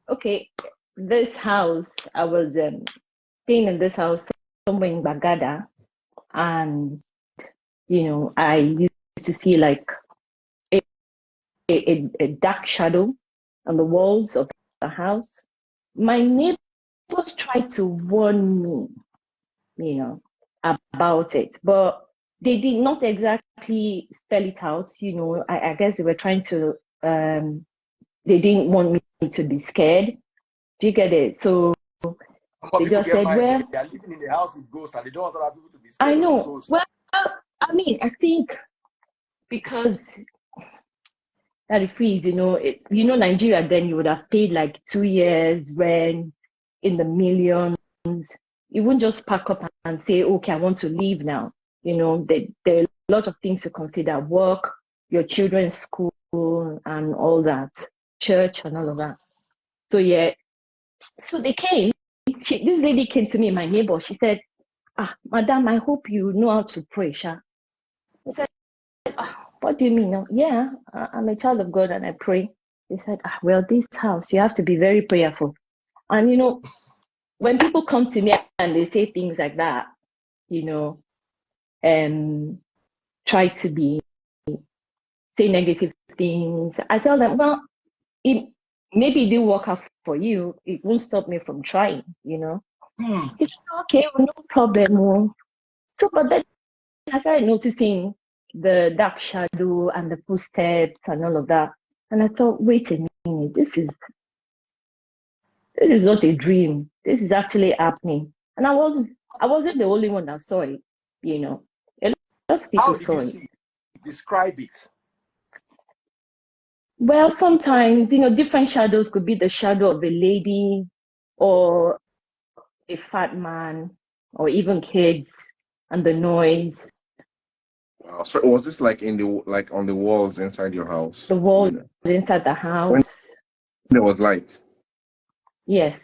Okay, this house, I was staying in this house somewhere in Gbagada, and I used to see like a, a dark shadow on the walls of the house. My neighbors tried to warn me, you know, about it, but they did not exactly spell it out. I guess they were trying to, they didn't want me to be scared. Do you get it? So But they people just get said, mind. well, They are living in the house with ghosts and they don't want other people to be I scared of the know. ghost. Well, I mean, I think because that it freeze, Nigeria, then you would have paid like 2 years rent in the millions. You wouldn't just pack up and say, okay, I want to leave now. There are a lot of things to consider: work, your children's school, and all that, church, and all of that. So yeah, so they came. This lady came to me, my neighbor. She said, madam, I hope you know how to pray, Sha. I said, what do you mean? No? Yeah, I'm a child of God and I pray. They said, well, this house, you have to be very prayerful. And when people come to me and they say things like that, try to say negative things, I tell them, well, maybe it didn't work out for you. It won't stop me from trying. He said, okay, well, no problem. So, but then I started noticing the dark shadow and the footsteps and all of that. And I thought, wait a minute, this is not a dream. This is actually happening. And I wasn't the only one that saw it, A lot of people How did saw you it. see it? Describe it. Well, sometimes, different shadows could be the shadow of a lady or a fat man or even kids and the noise. So was this like on the walls inside your house? The walls inside the When house. there was light? Yes.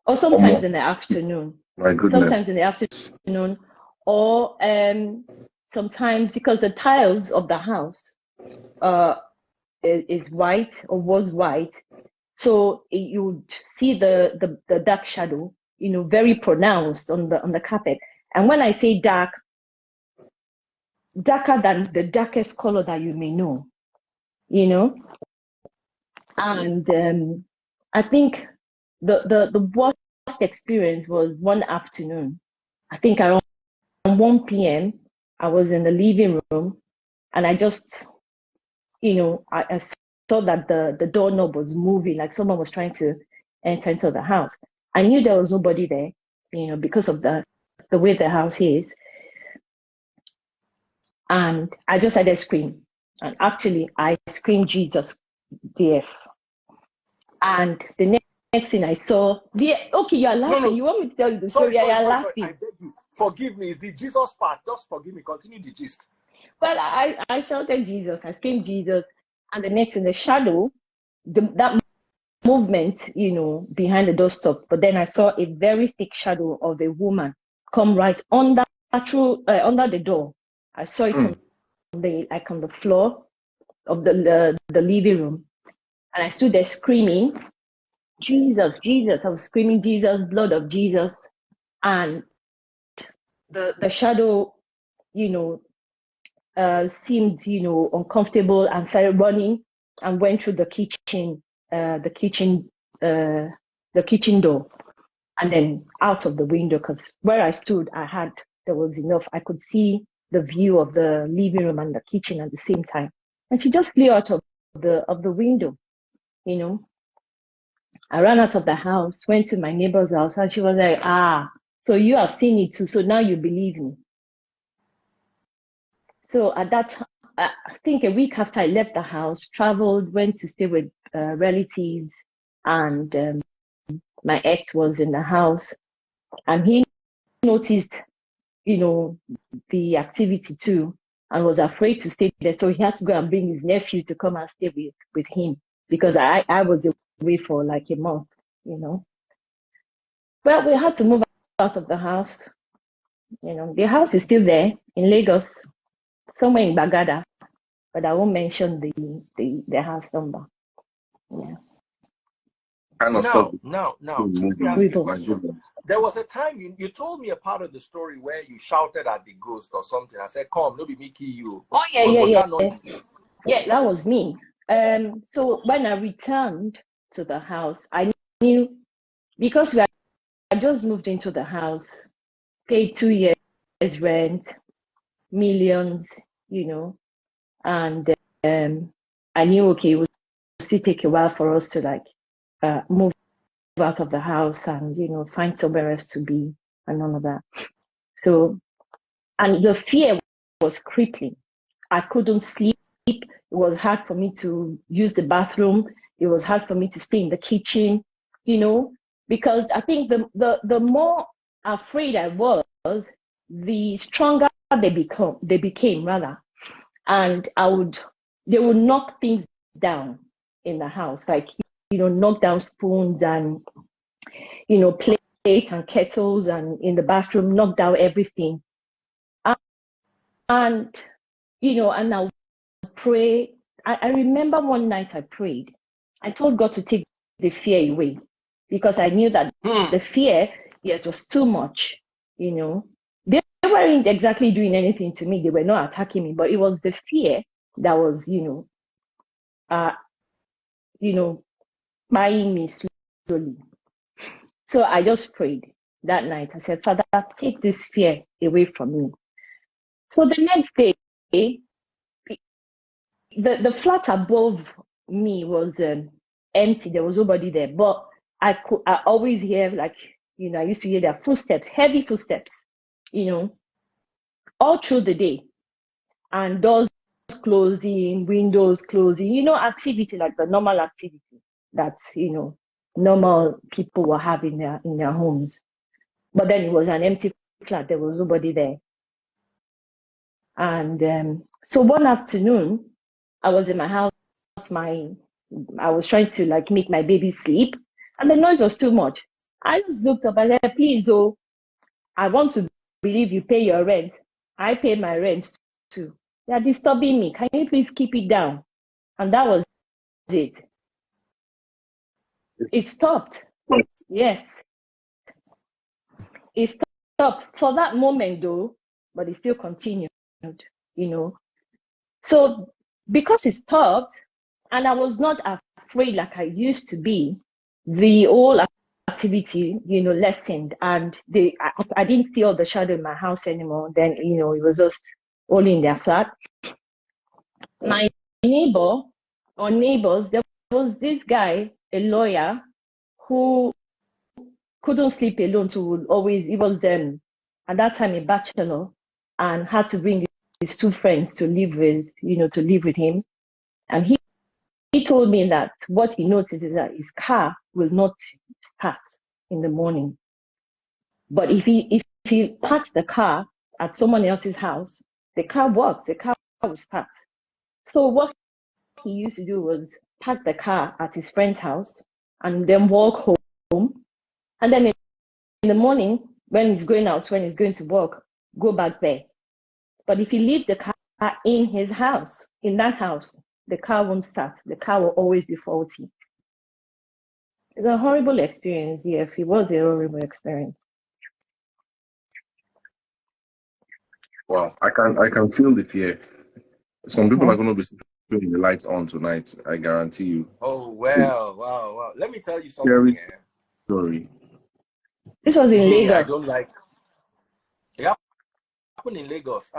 Or sometimes More. in the afternoon. My goodness. Sometimes in the afternoon. Or sometimes because the tiles of the house is white or was white. So you would see the dark shadow, very pronounced on the carpet. And when I say dark, darker than the darkest color that you may know, And I think the worst experience was one afternoon. I think around 1 p.m. I was in the living room and I just, I saw that the doorknob was moving, like someone was trying to enter into the house. I knew there was nobody there, because of the way the house is. And I just had a scream. And actually, I screamed Jesus, DF. And the next thing I saw, okay, you are laughing. No. You want me to tell you the Sorry. story? You are I laughing. beg you. Forgive me. It's the Jesus part. Just forgive me. Continue the gist. Well, I shouted Jesus. I screamed Jesus. And the next in the shadow, that movement, behind the doorstop. But then I saw a very thick shadow of a woman come right under the door. I saw it on the floor of the living room. And I stood there screaming, Jesus, Jesus. I was screaming, Jesus, blood of Jesus. And the shadow, seemed, uncomfortable and started running and went through the kitchen door and then out of the window, because where I stood, there was enough. I could see the view of the living room and the kitchen at the same time. And she just flew out of the window, I ran out of the house, went to my neighbor's house, and she was like, so you have seen it too, so now you believe me. So at that time, I think a week after I left the house, traveled, went to stay with relatives, and my ex was in the house, and he noticed, the activity too, and was afraid to stay there. So he had to go and bring his nephew to come and stay with him, because I was away for like a month, Well, we had to move out of the house. The house is still there in Lagos, somewhere in Gbagada, but I won't mention the house number. Yeah. kind of stuff. Now, let me Movie, ask you a Revolt. like, question. There was a time you told me a part of the story where you shouted at the ghost or something. I said, "Come, no be Mickey, you." Oh yeah, Was yeah, that not you? yeah. That was me. So when I returned to the house, I knew because we had just moved into the house, paid 2 years rent, millions, and I knew okay, it would still take a while for us to like move out of the house and find somewhere else to be and all of that. So, and the fear was crippling. I couldn't sleep. It was hard for me to use the bathroom. It was hard for me to stay in the kitchen, because I think the more afraid I was, the stronger they became rather. And they would knock things down in the house, like, knock down spoons and, plate and kettles, and in the bathroom, knock down everything. And, and I would pray. I remember one night I prayed. I told God to take the fear away because I knew that the fear, yes, was too much, They weren't exactly doing anything to me. They were not attacking me, but it was the fear that was, buying me slowly. So I just prayed that night. I said, Father, take this fear away from me. So the next day, the flat above me was empty. There was nobody there, but I always hear, like, I used to hear their footsteps, heavy footsteps, all through the day, and doors closing, windows closing, activity, like the normal activity that normal people will have in their homes. But then it was an empty flat. There was nobody there. And so one afternoon, I was in my house. I was trying to like make my baby sleep, and the noise was too much. I just looked up and said, "Please, oh, I want to believe you pay your rent. I pay my rent too. They are disturbing me. Can you please keep it down?" And that was it. It stopped. Yes, it stopped for that moment though, but it still continued, So because it stopped and I was not afraid like I used to be, the whole activity, lessened, and I didn't see all the shadow in my house anymore. Then, it was just only in their flat. My neighbor or neighbors, there was this guy, a lawyer, who couldn't sleep alone. So he was at that time a bachelor, and had to bring his two friends to live with him. And he told me that what he noticed is that his car will not start in the morning. But if he parks the car at someone else's house, the car works, the car will start. So what he used to do was park the car at his friend's house and then walk home. And then in the morning, when he's going to work, go back there. But if he leaves the car in his house, in that house, the car won't start. The car will always be faulty. It's a horrible experience. Yeah, it was a horrible experience. Wow, I can feel the fear. Some people are going to be putting the lights on tonight. I guarantee you. Oh, wow. Let me tell you something. Scary story. This was in Lagos. I don't like. It happened in Lagos.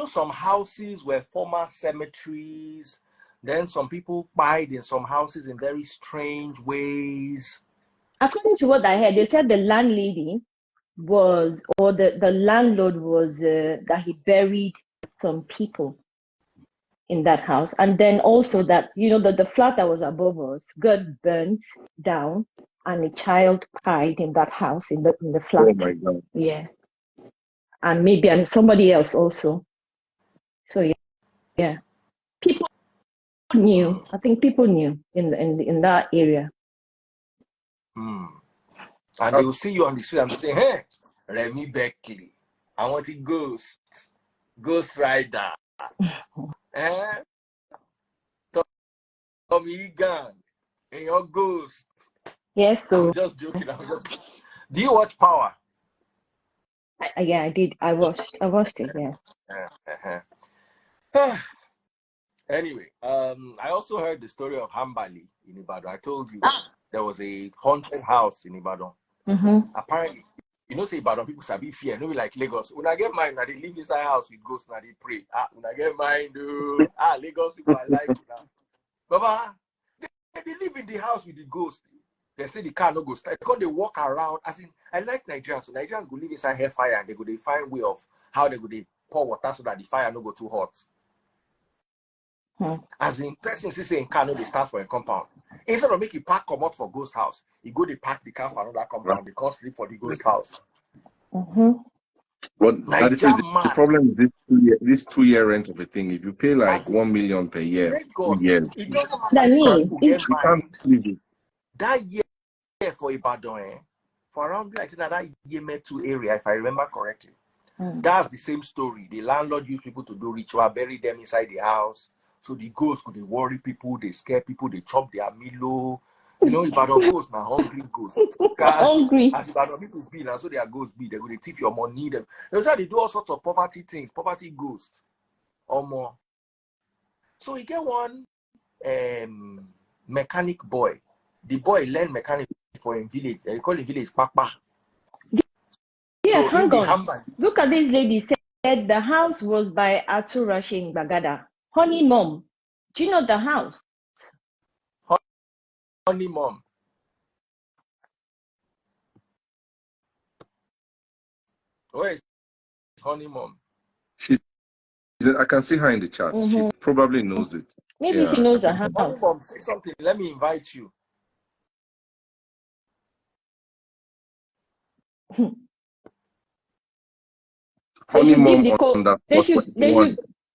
Some houses were former cemeteries. Then some people died in some houses in very strange ways. According to what I heard, they said the landlady was, or the landlord was, that he buried some people in that house. And then also that, the flat that was above us got burnt down, and a child died in that house, in the flat. Oh my God. Yeah. And maybe somebody else also. So yeah. People knew. I think people knew in that area. And they will see you on the street and say, "Hey, Remi Beckley, I want a Ghost Rider. Tommy Gun, And your ghost. Yes, so I'm just joking. Do you watch Power? yeah, I did. I watched it. Yeah. Anyway, I also heard the story of Hambali in Ibadan. I told you there was a haunted house in Ibadan. Apparently, you know, say Ibadan people sabi fear. No, be like Lagos. When I get mine, now they live inside house with ghosts. Now they pray. When I get mine, do Lagos people are like that. Baba, they live in the house with the ghost. They say the car no go start because they walk around. As in, I like Nigerians. So Nigerians go live inside hellfire and they find way of how they pour water so that the fire no go too hot. As in, person say in car no they start for a compound. Instead of make you park come out for ghost house, you go they park the car for another compound. They can't sleep for the ghost house. But the problem is this 2-year rent of a thing. If you pay like 1 million per year, 2 years, it doesn't matter. You can't leave it. That year for Ibadan, for around like that Yemetu area, if I remember correctly, that's the same story. The landlord used people to do ritual, bury them inside the house. So the ghosts could worry people, they scare people, they chop their Milo. You know, Ibadan ghosts now hungry ghosts. Hungry. As Ibadan people be now, so their ghosts be. They're going to thief your money. That's why they do all sorts of poverty things, poverty ghosts or more. So you get one mechanic boy. The boy learned mechanic for a village. They call it village Papa. Yeah, so hang on. Look at this lady said the house was by Atu Rashi in Gbagada. Honey Mom. Do you know the house? Honey Mom. Where is Honey Mom? I can see her in the chat. She probably knows it. Maybe she knows the house. Honey Mom, say something. Let me invite you.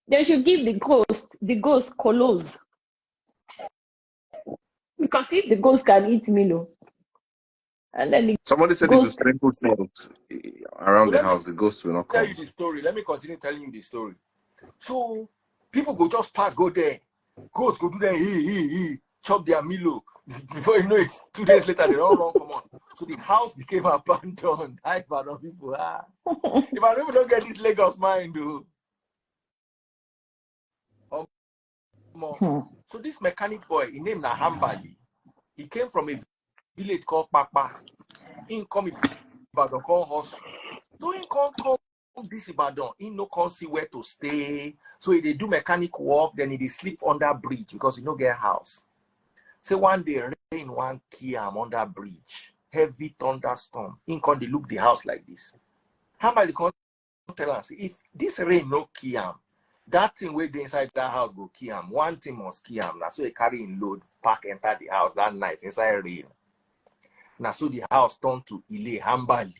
They should give the ghost colos. Because if the ghost can eat Milo, and then somebody said if you sprinkle salt around the house, the ghost will not come. Tell you the story. Let me continue telling you the story. So people go just pass, go there. Ghosts go do that, chop their Milo. Before you know it, 2 days later, they don't run come on. So the house became abandoned. Ibadan people. If I don't get this Lagos mind, though. So this mechanic boy, he named Hambali. He came from a village called Papa. He come Ibadan called House. So he can't come this Ibadan. He no can't see where to stay. So he do mechanic work, then he sleep under bridge because he no get house. So one day rain one key under bridge. Heavy thunderstorm. He can't look the house like this. Hambali can't tell us if this rain no key that thing where they inside that house go key one thing must key now. So he carry in load, pack enter the house that night inside rain. Now so the house turned to Ile Hambali.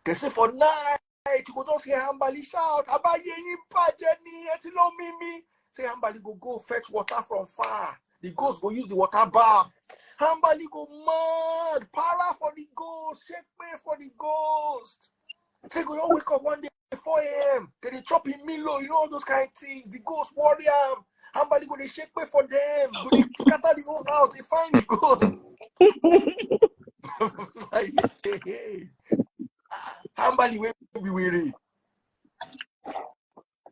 They say for night you go just hear Hambali shout, Abaye Yimpa Jenny, Etilo Mimi. Say Hambali go fetch water from far. The ghost go use the water bath. Hambali go mad, para for the ghost, shake me for the ghost. Say go you wake up one day at 4 a.m. They chop in Milo, you know all those kind of things. The ghost warrior. Hambali go they shake me for them. Go they scatter the whole house. They find the ghost. Hambali will be weary.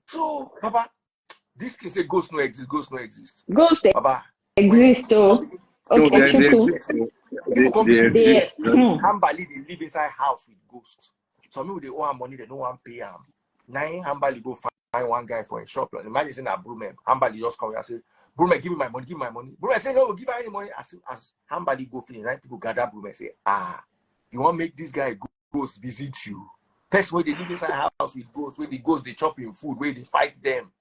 So, Baba, this thing say ghost no exist. Ghost no exist. Ghost Baba exist. Oh, okay, Hambali they live inside house with ghosts. Some people they owe money, they don't want to pay him. Now Hambali go find one guy for a shop. Imagine saying that Brume, Hambali just come and say, Brume, give me my money, give me my money. Brume say, no, give her any money. As Hambali go finish, right? People gather Brume and say, you want to make this guy ghost visit you? That's where they live inside house with ghosts, where the ghosts they chop in food, where they fight them.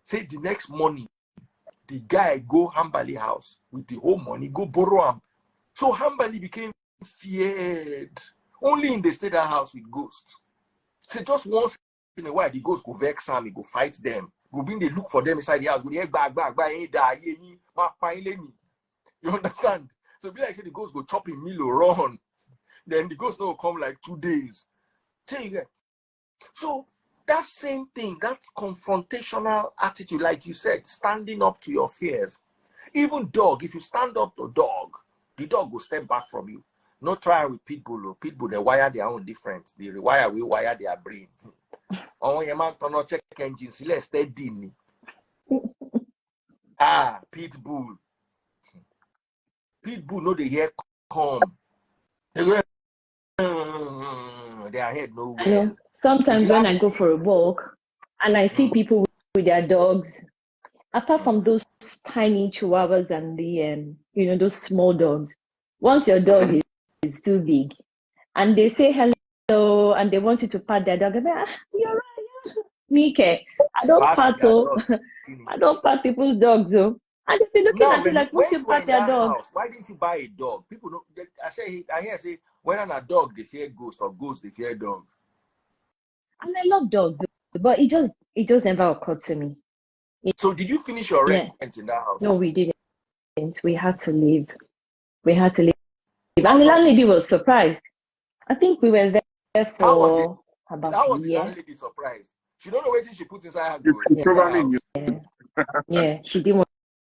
Say the next morning, the guy go Hambali house with the whole money, go borrow him. So Hambali became feared. Only in the state that house with ghosts. So just once in a while, the ghosts go vex him, he go fight them. Go bring they look for them inside the house. Go you understand? So be like say the ghost go chop in Milo, run. Then the ghost will come like 2 days. So that same thing, that confrontational attitude, like you said, standing up to your fears, Even dog, if you stand up to dog, the dog will step back from you. No try with pitbull. Pitbull, they wire their own different. They rewire, we wire their brain. Oh, your man turn on check engine, let's steady. Ah, pitbull. Pitbull, no, they hear come. They go, their head nowhere. I know. Sometimes when I go for a walk and I see people with their dogs, apart from those tiny chihuahuas and the those small dogs, once your dog is too big and they say hello and they want you to pat their dog, you're right, Mike, I don't pat I don't pat people's dogs though. And they'll be looking at you like, won't you pat their dog? Why didn't you buy a dog? People don't. I hear say when a dog they fear ghost or ghost they fear dog. And I love dogs, but it just never occurred to me. So did you finish your rent in that house? No, we didn't. We had to leave. And the landlady was surprised. I think we were there for about a year. How was the landlady surprised? She don't know what she put inside her. Probably knew. Yeah, she didn't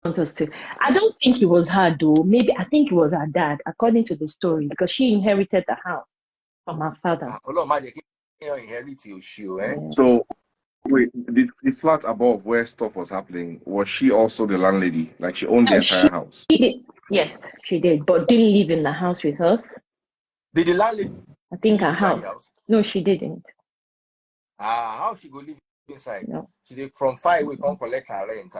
want us to. I don't think it was her though. Maybe I think it was her dad, according to the story, because she inherited the house from her father. So wait, the flat above where stuff was happening, was she also the landlady? Like she owned the entire house? Yes, she did, but didn't live in the house with us. Did the landlady? I think her house. No, she didn't. How she go live inside? No. She did from far away come collect her rent.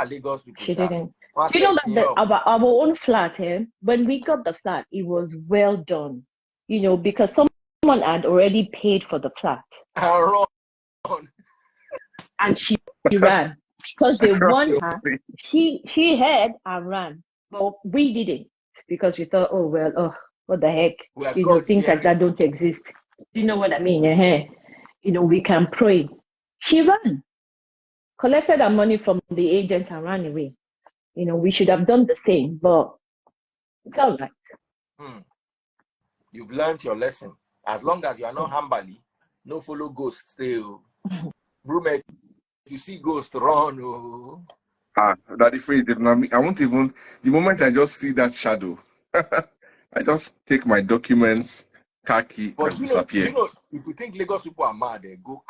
Lagos people. She didn't. You know that our own flat here, when we got the flat, it was well done. Because someone had already paid for the flat. And she ran. Because they want her. She had and ran. But we didn't. Because we thought, what the heck? Things like that don't exist. Do you know what I mean? We can pray. She ran. Collected her money from the agent and ran away. We should have done the same, but it's all right. You've learned your lesson. As long as you are not hambali, no follow ghosts still. Roommate, if you see ghosts, run. Daddy Free, I won't even, the moment I just see that shadow, I just take my documents, car key, and disappear. If you think Lagos people are mad, they go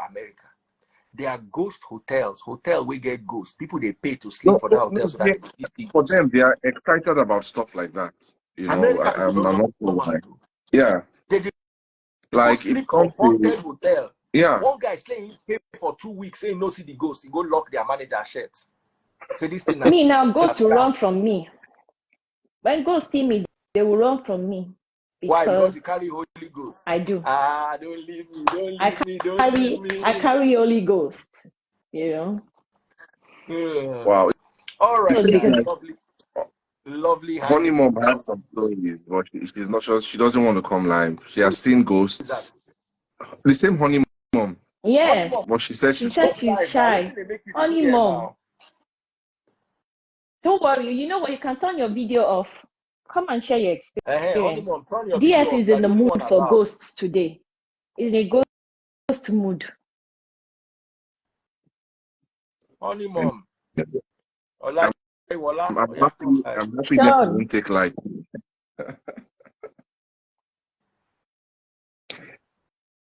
America. There are ghost hotels. Hotel we get ghosts. People they pay to sleep for the hotel so that for them they are excited about stuff like that. America, I'm not sure. Yeah. Like it comes to hotel. Yeah. One guy saying he paid for 2 weeks, saying no see the ghost. He go lock their manager shirt. So this thing now ghosts will run from me. When ghosts see me, they will run from me. Why? Because you carry Holy Ghost. I do. Don't leave me. Don't leave me. I carry Holy Ghost. Yeah. Wow. All right. Lovely. Honey mom has some stories, but she's not sure. She doesn't want to come live. She has seen ghosts. The same honey mom. Yeah. But she said she's shy. Honey mom. Don't worry. You know what? You can turn your video off. Come and share your experience. DF is in the mood for ghosts today. In a ghost mood. Honey mom. I'm happy that won't take light.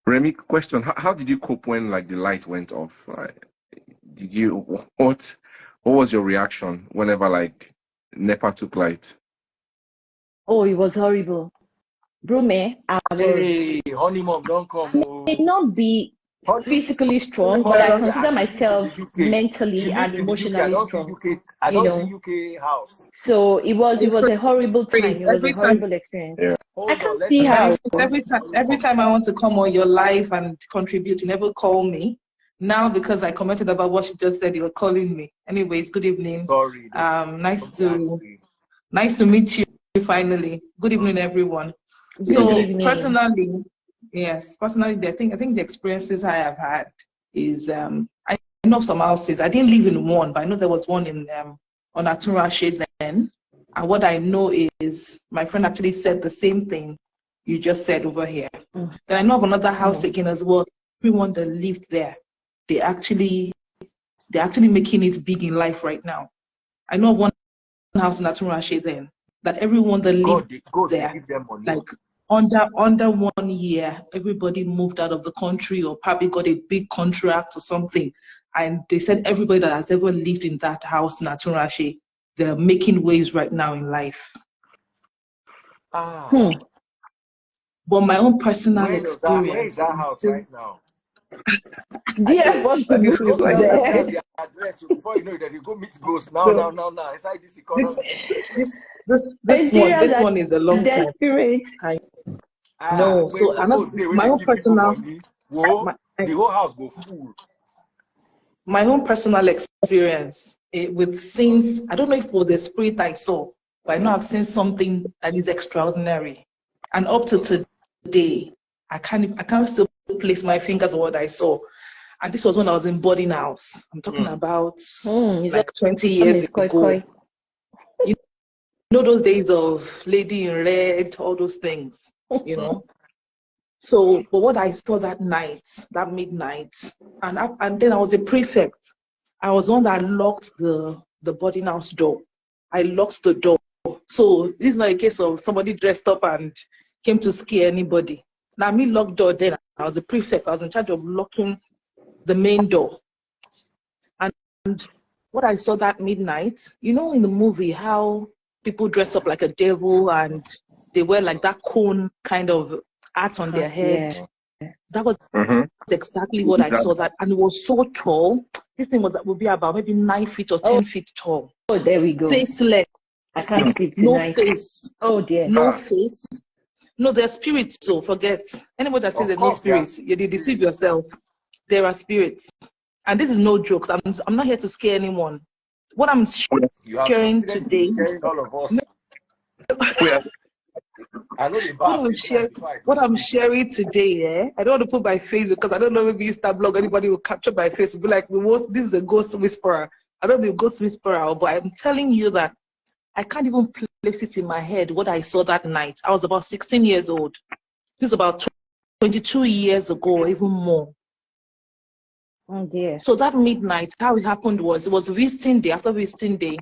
Remi, question: How did you cope when the light went off? What was your reaction whenever NEPA took light? Oh, it was horrible. Brume, hey, honey mom, don't come. I may not be physically strong, but I consider myself mentally and emotionally strong. I don't see UK house. So it was a horrible time. It was a horrible experience. Yeah. I can't see how. Every time I want to come on your live and contribute, you never call me. Now, because I commented about what she just said, you're calling me. Anyways, good evening. Sorry. Nice to meet you finally. Good evening, everyone. So personally, I think the experiences I have had is I know some houses. I didn't live in one, but I know there was one in on Atura Shade then. And what I know is my friend actually said the same thing you just said over here. Then I know of another house again as well. Everyone that lived there, they're actually making it big in life right now. I know of one house in Atunrashe then, that everyone that lived there, like under 1 year, everybody moved out of the country or probably got a big contract or something. And they said everybody that has ever lived in that house in Atunrashe, they're making waves right now in life. But my own personal experience. Where is that house right now? Dear, what's the difference like that? The address before you know that you go meet ghosts now. Inside this economy. This one is a long time. No, so my own personal. The whole house go full. My own personal experience with things. I don't know if it was a spirit I saw, but I know I've seen something that is extraordinary, and up to today, I can't still place my fingers on what I saw. And this was when I was in boarding house. I'm talking about like 20 years ago. You know those days of Lady in Red, all those things, you know. So, but what I saw that night, that midnight, and then I was a prefect. I was one that locked the boarding house door. I locked the door. So this is not a case of somebody dressed up and came to scare anybody. Now me locked door then. I was a prefect. I was in charge of locking the main door. And what I saw that midnight, you know in the movie how people dress up like a devil and they wear like that cone kind of hat on their head. Yeah. That was exactly what I saw that. And it was so tall. This thing would be about maybe 9 feet or 10 feet tall. Oh, there we go. Faceless. I can't sleep tonight. No face. Oh dear. No face. No, they're spirits, so forget. Anybody that says there's no spirits, you deceive yourself. There are spirits. And this is no joke. I'm not here to scare anyone. What I'm sharing today. All of us. What I'm sharing today, I don't want to put my face because I don't know, maybe Instablog, anybody will capture my face and be like, this is a ghost whisperer. I don't be a ghost whisperer, but I'm telling you that I can't even place it in my head what I saw that night. I was about 16 years old. This is about 22 years ago, even more. Oh dear. So that midnight, how it happened was, it was visiting day. After visiting day,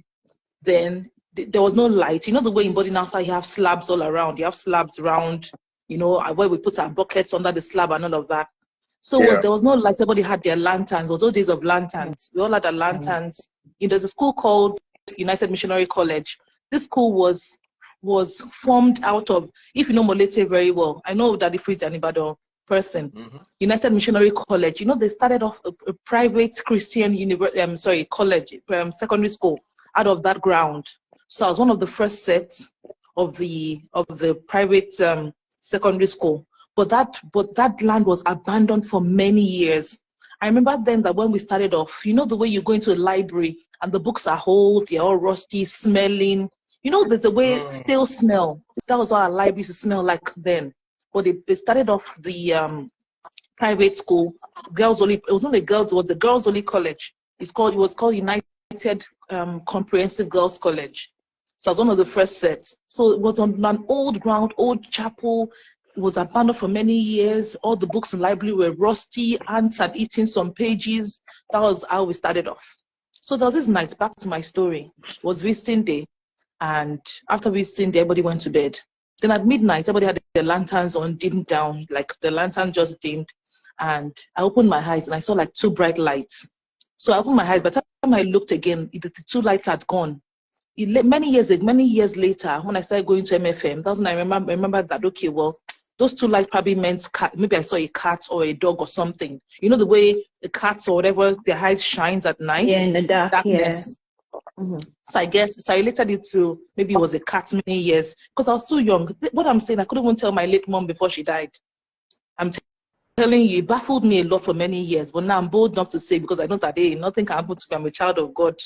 then there was no light. You know the way in boarding house you have slabs all around. You have slabs around, you know, where we put our buckets under the slab and all of that. So there was no light. Everybody had their lanterns. It was those days of lanterns. We all had our lanterns. There's a school called United Missionary College. This school was formed out of, if you know Molete very well, I know Daddy Freeze and Ibadan person. United Missionary College, you know, they started off a private Christian college, secondary school out of that ground. So I was one of the first sets of the private secondary school. But that land was abandoned for many years. I remember then that when we started off, you know the way you go into a library and the books are old, they're all rusty, smelling. You know, there's a way stale smell. That was what our library used to smell like then. But they started off the private school, girls only. It was not the girls. It was the girls only college. It was called United Comprehensive Girls College. So I was one of the first sets. So it was on an old ground, old chapel. It was abandoned for many years. All the books in the library were rusty. Ants had eaten some pages. That was how we started off. So there was this night, back to my story. It was visiting day. And after visiting day, everybody went to bed. Then at midnight, everybody had their lanterns on, dimmed down. Like the lantern just dimmed. And I opened my eyes and I saw like 2 bright lights. So I opened my eyes. By the time I looked again, the 2 lights had gone. Many years later, when I started going to MFM, that's when I remember that, okay, well, those 2 lights probably meant maybe I saw a cat or a dog or something. You know the way the cats or whatever, their eyes shines at night? Yeah, in the darkness. Yeah. So I related it to maybe it was a cat many years because I was too young. What I'm saying, I couldn't even tell my late mom before she died. I'm telling you, it baffled me a lot for many years, but now I'm bold enough to say because I know that nothing can happen to me. I'm a child of God,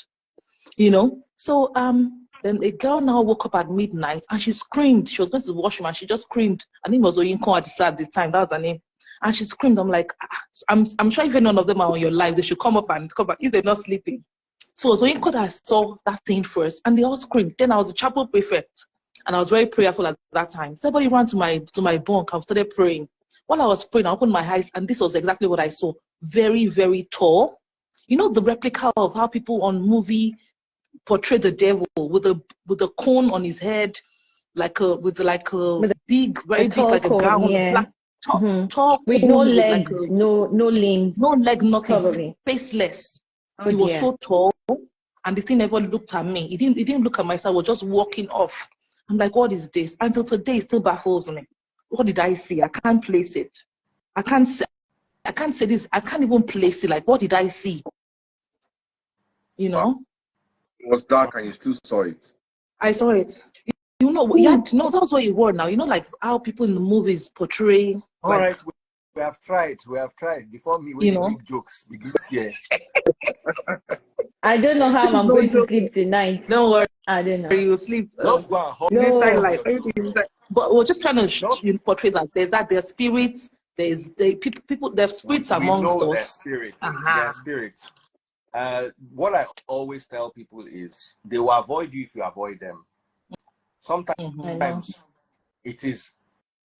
you know. So then a girl now woke up at midnight and she screamed. She was going to the washroom and she just screamed. Her name was Oyinkan at the time. That was her name. And she screamed. I'm like, I'm sure if none of them are on your life, they should come up if they're not sleeping. So Oyinkan, I saw that thing first and they all screamed. Then I was a chapel prefect and I was very prayerful at that time. So everybody ran to my bunk. I started praying. While I was praying, I opened my eyes and this was exactly what I saw. Very, very tall. You know the replica of how people on movie portray the devil with a cone on his head, with a big, very big, like a gown, black, tall with cone no with legs, no limbs, no leg, nothing, probably. faceless. Oh, he was so tall, and the thing never looked at me. He didn't look at myself. I was just walking off. I'm like, what is this? Until today, it still baffles me. What did I see? I can't place it. I can't say this. I can't even place it. Like, what did I see? You know? It was dark and you still saw it. I saw it. You know, that's what you were now. You know, like how people in the movies portray. All right, we have tried. We have tried. Before me, we make jokes. I don't know how I'm going to sleep tonight. Don't worry. I don't know. You sleep. Just go and hold inside life. Everything inside. But we're just trying to portray that there are spirits. There's people. There are spirits amongst us. Spirits. There are spirits. What I always tell people is they will avoid you if you avoid them. Sometimes it is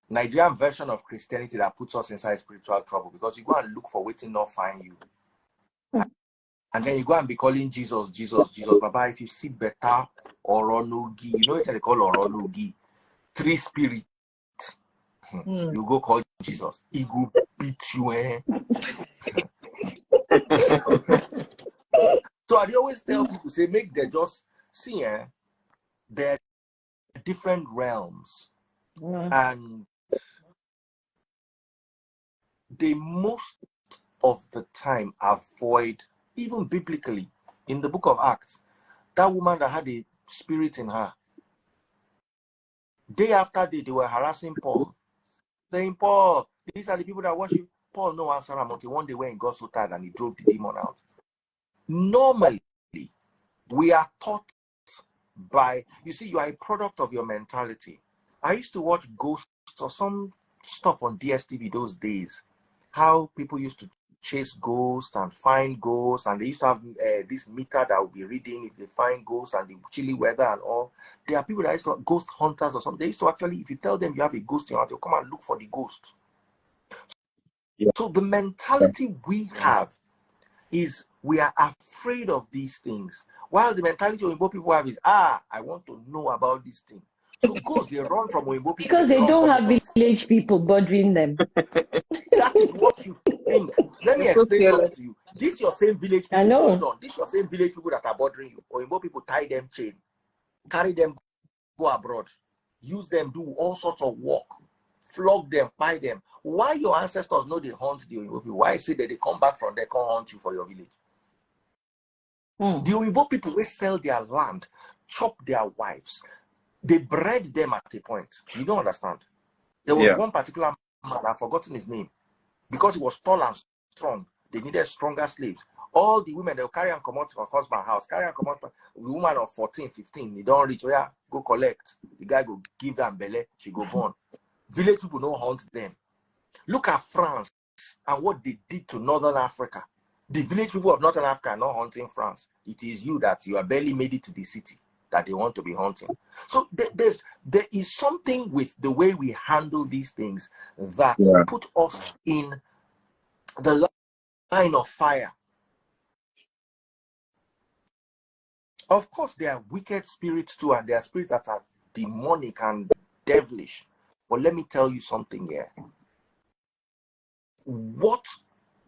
Nigerian version of Christianity that puts us inside spiritual trouble, because you go and look for waiting, not find you. And then you go and be calling Jesus, Jesus, Jesus. Baba, if you see better Oronugi, you know what they call Oronugi? 3 spirits. You go call Jesus. He go beat you, eh? So I always tell people, say, make them just see, they're different realms. And they most of the time avoid, even biblically, in the book of Acts, that woman that had a spirit in her, day after day, they were harassing Paul, saying, Paul, these are the people that worship. Paul no answer him until one day when he got so tired and he drove the demon out. Normally, we are taught by, you see, you are a product of your mentality. I used to watch ghosts or some stuff on DSTV those days, how people used to chase ghosts and find ghosts, and they used to have this meter that would be reading if they find ghosts and the chilly weather and all. There are people that used to, ghost hunters or something. They used to actually, if you tell them you have a ghost in your house, they'll come and look for the ghost. So the mentality we have is we are afraid of these things, while the mentality of Igbo people have is, I want to know about this thing. So ghosts, they run from Igbo people because they don't have village people bothering them. That is what you think. Let me explain something to you. This your same village people. I know. Hold on. This your same village people that are bothering you. Or Igbo people tie them chain, carry them, go abroad, use them, do all sorts of work, flog them, buy them. Why your ancestors know they hunt the Igbo people? Why say that they come back from there, come hunt you for your village? The Igbo people, they sell their land, chop their wives. They bred them at a point. You don't understand. There was one particular man, I've forgotten his name, because he was tall and strong. They needed stronger slaves. All the women, they'll carry and come out to her husband's house, carry and come out. The woman of 14, 15, they don't reach. Go collect. The guy go give them belly, she go born. Village people don't hunt them. Look at France and what they did to Northern Africa. The village people of Northern Africa are not hunting France. It is you that you are barely made it to the city that they want to be hunting. So there is something with the way we handle these things that put us in the line of fire. Of course, there are wicked spirits too, and there are spirits that are demonic and devilish. But let me tell you something here. What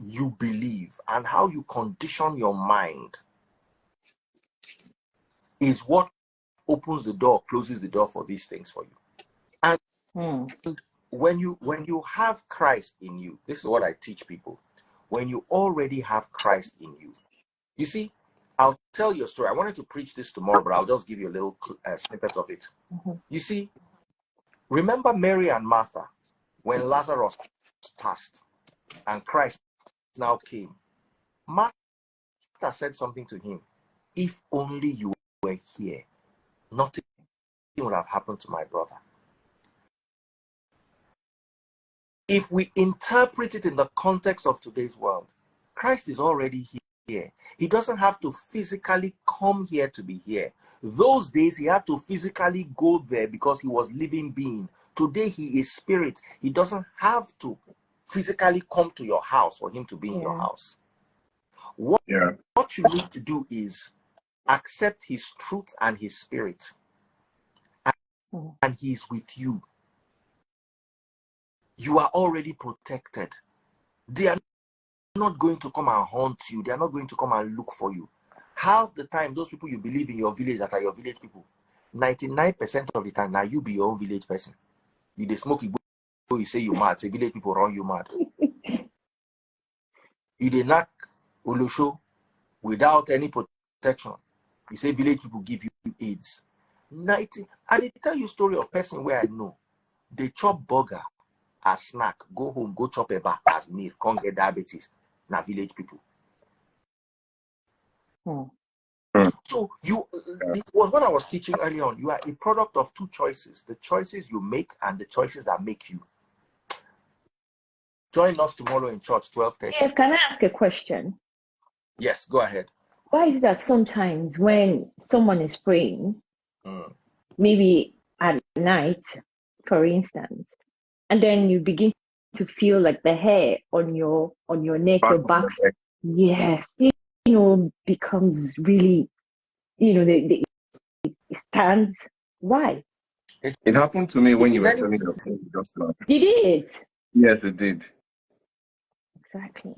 you believe and how you condition your mind is what opens the door, closes the door for these things for you. And when you have Christ in you, this is what I teach people. When you already have Christ in you, you see, I'll tell you a story. I wanted to preach this tomorrow, but I'll just give you a little snippet of it. You see, remember Mary and Martha when Lazarus passed and Christ now came. Martha said something to him. If only you were here, nothing would have happened to my brother. If we interpret it in the context of today's world, Christ is already here. He doesn't have to physically come here to be here. Those days he had to physically go there because he was living being. Today he is spirit. He doesn't have to physically come to your house for him to be in your house. What you need to do is accept his truth and his spirit, and he is with you, you are already protected. They are not going to come and haunt you. They are not going to come and look for you. Half the time, those people you believe in your village that are your village people, 99% of the time, now you be your own village person. You they smoke, you say you mad. Say village people run you mad. You they knock Olosho without any protection. You say village people give you AIDS. 90. And they tell you story of person where I know. They chop burger as snack, go home, go chop a bar as meal, can't get diabetes. Now village people. So it was what I was teaching early on. You are a product of two choices: the choices you make and the choices that make you. Join us tomorrow in church, 12:30. Yeah, can I ask a question? Yes, go ahead. Why is it that sometimes when someone is praying, maybe at night, for instance, and then you begin to feel like the hair on your neck, your back, yes, becomes really, it stands. Why? It happened to me when you were telling your story just now. Did it? Yes, it did. Exactly.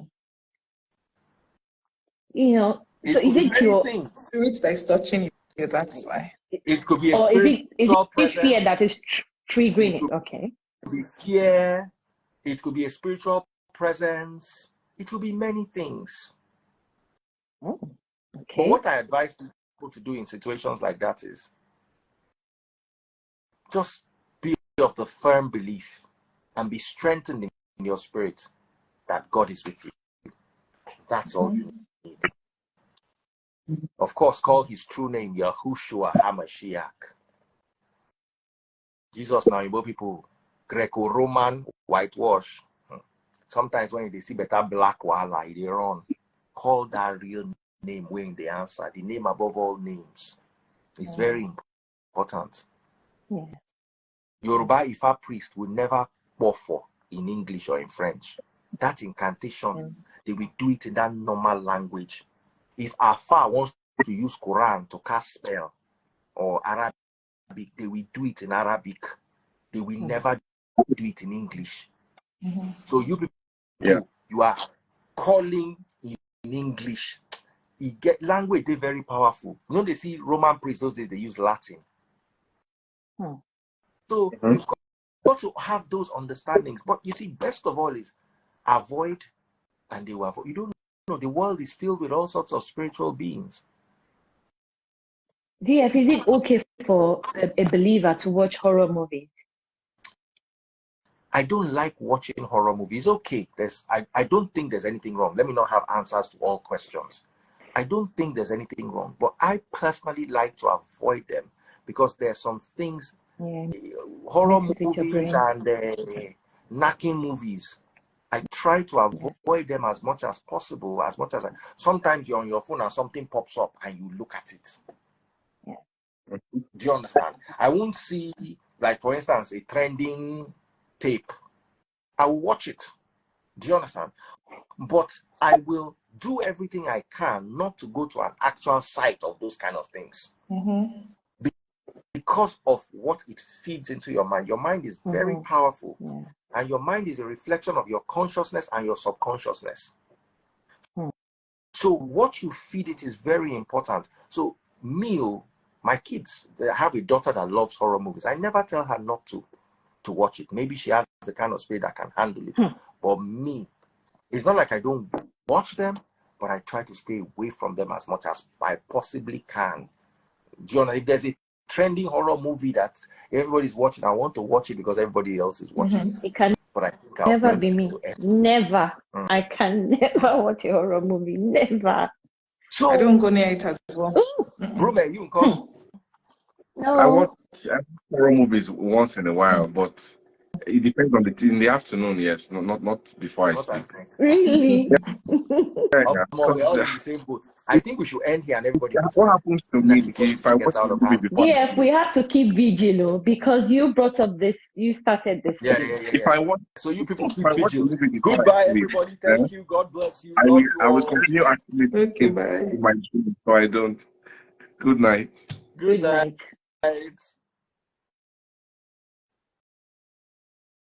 So is it your spirit that is touching you? That's why. It could be a spiritual presence. Fear that is triggering it? Okay. It could be fear. It could be a spiritual presence. It could be many things. Oh, okay. But what I advise people to do in situations like that is just be of the firm belief and be strengthened in your spirit that God is with you. That's all you need. Of course, call his true name Yahushua HaMashiach. Jesus now, Igbo people, Greco-Roman, whitewash. Sometimes when they see better black wala, they run. Call that real name when they answer. The name above all names. It's very important. Yeah. Yoruba Ifa priest will never waffle in English or in French. That incantation, they will do it in that normal language. If Afa wants to use Quran to cast spell or Arabic, they will do it in Arabic. They will never do it in English. So you people, you are calling in English. You get language, they're very powerful. They see Roman priests those days, they use Latin. So you've got to have those understandings. But you see, best of all is avoid, and they will avoid. You don't know, the world is filled with all sorts of spiritual beings. DF, is it okay for a believer to watch horror movies? I don't like watching horror movies. Okay, I don't think there's anything wrong. Let me not have answers to all questions. I don't think there's anything wrong, but I personally like to avoid them because there's some things, horror movies and knacking movies. I try to avoid them as much as possible, sometimes you're on your phone and something pops up and you look at it. Do you understand? I won't see, like, for instance, a trending tape. I will watch it. Do you understand? But I will do everything I can not to go to an actual site of those kind of things. Because of what it feeds into your mind. Your mind is very powerful. And your mind is a reflection of your consciousness and your subconsciousness. So what you feed it is very important. So my kids, I have a daughter that loves horror movies. I never tell her not to watch it. Maybe she has the kind of spirit that can handle it. But me, it's not like I don't watch them, but I try to stay away from them as much as I possibly can. Do you know, if there's a trending horror movie that everybody's watching, I want to watch it because everybody else is watching it. It can but I think never be me. Never. I can never watch a horror movie. Never. So I don't go near it as well. Remi, you come. No. I watch horror movies once in a while, but it depends on in the afternoon. Yes, not before I sleep. Really? We're all in the same boat. I think we should end here and everybody. What happens to me if I watch the movie before? Yeah, we have to keep vigilant because you brought up this. You started this. Yeah. If I watch, so you people keep vigilant. Goodbye, everybody. Thank you. God bless you. I will continue activating my dreams so I don't. Good night. Good night.